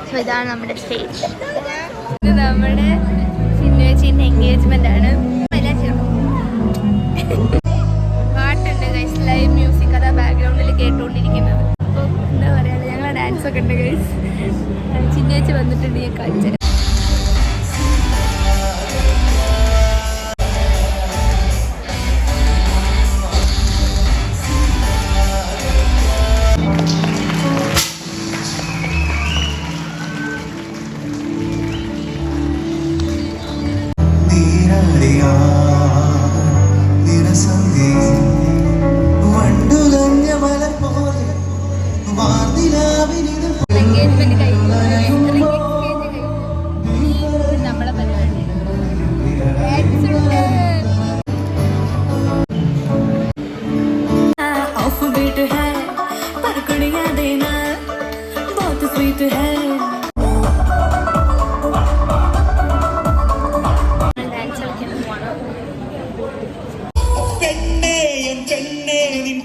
So ഇതാണ് നമ്മുടെ stage. ഇത് നമ്മുടെ ചിന്നുവേച്ചിൻ്റെ എൻഗേജ്മെന്റ് ആണ്. പാട്ടുണ്ട് ഗൈസ്, ലൈവ് മ്യൂസിക് അതാ ബാക്ക്ഗ്രൗണ്ടിൽ കേട്ടുകൊണ്ടിരിക്കുന്നത്. അപ്പോൾ എന്താ പറയുക, ഞങ്ങളെ ഡാൻസ് ഒക്കെ ഉണ്ട് ഗൈസ്. ചിന്നുവേച്ചി വന്നിട്ടുണ്ട് ഈ കാഴ്ച. എൻഗേജ്മെന്റ് കഴിഞ്ഞു, നമ്മളെ പരിപാടി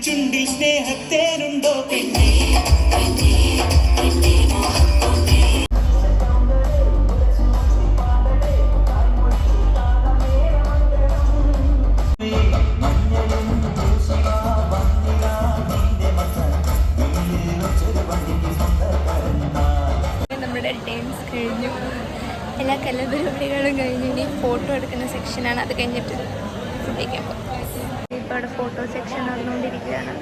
ചുണ്ടിൽ സ്നേഹത്തേനുണ്ടോ പെണ്ണേ. നമ്മുടെ ഡാൻസ് കഴിഞ്ഞു, എല്ലാ കലാപരിപാടികളും കഴിഞ്ഞു. ഇനി ഫോട്ടോ എടുക്കുന്ന സെക്ഷനാണ്. അത് കഴിഞ്ഞിട്ട് ഫുഡ് കഴിക്കാൻ പോകും. ഇപ്പോൾ അവിടെ ഫോട്ടോ സെക്ഷൻ നടന്നുകൊണ്ടിരിക്കുകയാണ്.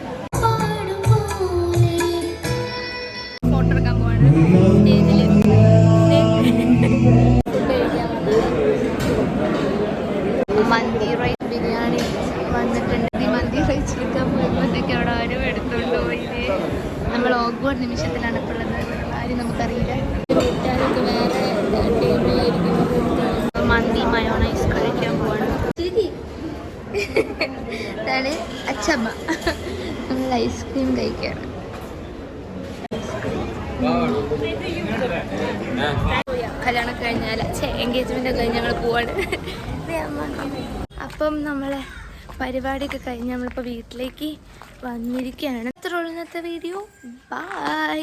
ഫോട്ടോ എടുക്കാൻ പോവാണ് സ്റ്റേജിൽ. ഫുഡ് കഴിക്കാൻ മന്തി റൈസ് ബിരിയാണി വന്നിട്ടുണ്ട്. ഈ മന്തി റൈസ് എടുക്കാൻ പോയപ്പോഴത്തേക്ക് അവിടെ ആരും എടുത്തുകൊണ്ട് പോയില്ലേ. നമ്മൾ ഓഗ്വേർഡ് നിമിഷത്തിലാണ് ഇപ്പോൾ ഉള്ളത്. ആരും നമുക്കറിയില്ല. വീട്ടുകാരൊക്കെ വേറെ ടേബിളിലായിരിക്കും. മന്തി മയോണൈസ് കഴിക്കാൻ പോവാണ്. ഇതാണ് അച്ചമ്മ. നമ്മൾ ഐസ്ക്രീം കഴിക്കുകയാണ്. കല്യാണം കഴിഞ്ഞാൽ എൻഗേജ്മെന്റ് കഴിഞ്ഞ് ഞങ്ങൾ പോവാണ്. അപ്പം നമ്മളെ പരിപാടിയൊക്കെ കഴിഞ്ഞ് നമ്മളിപ്പോൾ വീട്ടിലേക്ക് വന്നിരിക്കുകയാണ്. ഇത്രയുള്ള ഇന്നത്തെ വീഡിയോ. ബൈ.